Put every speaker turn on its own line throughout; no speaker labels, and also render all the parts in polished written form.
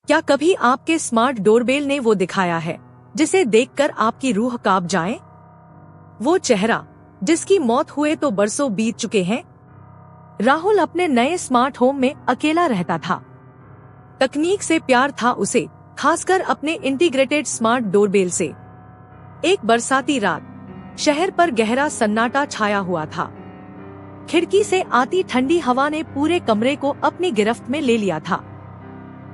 क्या कभी आपके स्मार्ट डोरबेल ने वो दिखाया है जिसे देखकर आपकी रूह कांप जाए? वो चेहरा जिसकी मौत हुए तो बरसों बीत चुके हैं। राहुल अपने नए स्मार्ट होम में अकेला रहता था। तकनीक से प्यार था उसे, खासकर अपने इंटीग्रेटेड स्मार्ट डोरबेल से। एक बरसाती रात शहर पर गहरा सन्नाटा छाया हुआ था। खिड़की से आती ठंडी हवा ने पूरे कमरे को अपनी गिरफ्त में ले लिया था।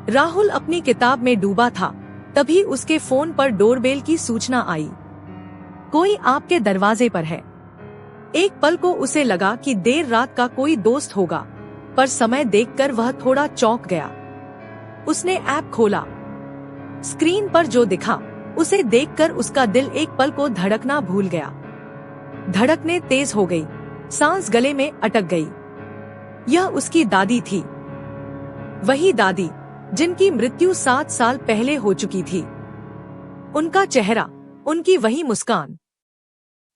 राहुल अपनी किताब में डूबा था, तभी उसके फोन पर डोरबेल की सूचना आई। कोई आपके दरवाजे पर है। एक पल को उसे लगा कि देर रात का कोई दोस्त होगा, पर समय देखकर वह थोड़ा चौंक गया। उसने ऐप खोला। स्क्रीन पर जो दिखा उसे देखकर उसका दिल एक पल को धड़कना भूल गया। धड़कनें तेज हो गई, सांस गले में अटक गई। यह उसकी दादी थी, वही दादी जिनकी मृत्यु 7 साल पहले हो चुकी थी। उनका चेहरा, उनकी वही मुस्कान,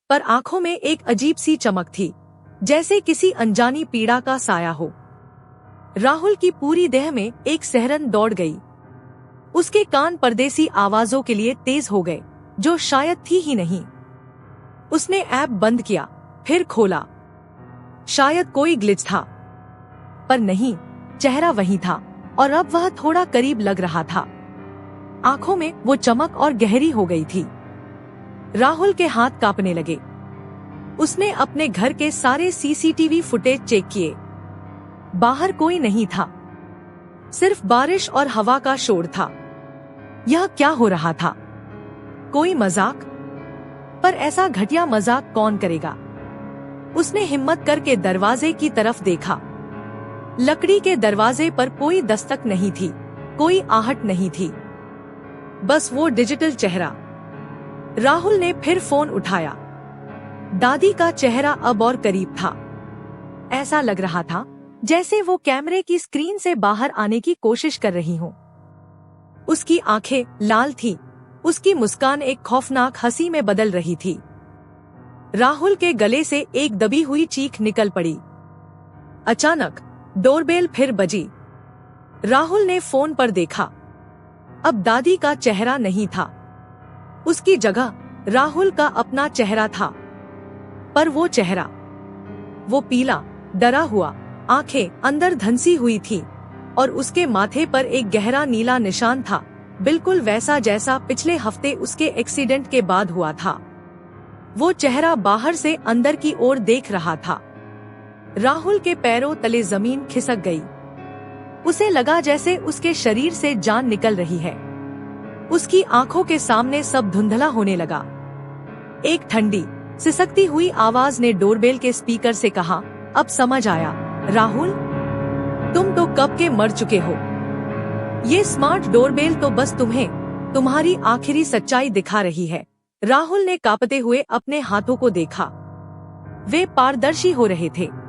पर आंखों में एक अजीब सी चमक थी, जैसे किसी अनजानी पीड़ा का साया हो। राहुल की पूरी देह में एक सिहरन दौड़ गई। उसके कान परदेसी आवाजों के लिए तेज हो गए, जो शायद थी ही नहीं। उसने ऐप बंद किया, फिर खोला। शायद कोई ग्लिच था, पर नहीं, चेहरा वही था, और अब वह थोड़ा करीब लग रहा था। आंखों में वो चमक और गहरी हो गई थी। राहुल के हाथ कांपने लगे। उसने अपने घर के सारे सीसीटीवी फुटेज चेक किए। बाहर कोई नहीं था, सिर्फ बारिश और हवा का शोर था। यह क्या हो रहा था? कोई मजाक? पर ऐसा घटिया मजाक कौन करेगा? उसने हिम्मत करके दरवाजे की तरफ देखा। लकड़ी के दरवाजे पर कोई दस्तक नहीं थी, कोई आहट नहीं थी, बस वो डिजिटल चेहरा। राहुल ने फिर फोन उठाया। दादी का चेहरा अब और करीब था। ऐसा लग रहा था जैसे वो कैमरे की स्क्रीन से बाहर आने की कोशिश कर रही हो। उसकी आंखें लाल थीं, उसकी मुस्कान एक खौफनाक हंसी में बदल रही थी। राहुल के गले से एक दबी हुई चीख निकल पड़ी। अचानक डोरबेल फिर बजी। राहुल ने फोन पर देखा। अब दादी का चेहरा नहीं था, उसकी जगह राहुल का अपना चेहरा था। पर वो चेहरा, वो पीला, डरा हुआ, आंखें अंदर धंसी हुई थी, और उसके माथे पर एक गहरा नीला निशान था, बिल्कुल वैसा जैसा पिछले हफ्ते उसके एक्सीडेंट के बाद हुआ था। वो चेहरा बाहर से अंदर की ओर देख रहा था। राहुल के पैरों तले जमीन खिसक गई। उसे लगा जैसे उसके शरीर से जान निकल रही है। उसकी आंखों के सामने सब धुंधला होने लगा। एक ठंडी, सिसकती हुई आवाज ने डोरबेल के स्पीकर से कहा, अब समझ आया राहुल, तुम तो कब के मर चुके हो। ये स्मार्ट डोरबेल तो बस तुम्हें तुम्हारी आखिरी सच्चाई दिखा रही है। राहुल ने कांपते हुए अपने हाथों को देखा। वे पारदर्शी हो रहे थे।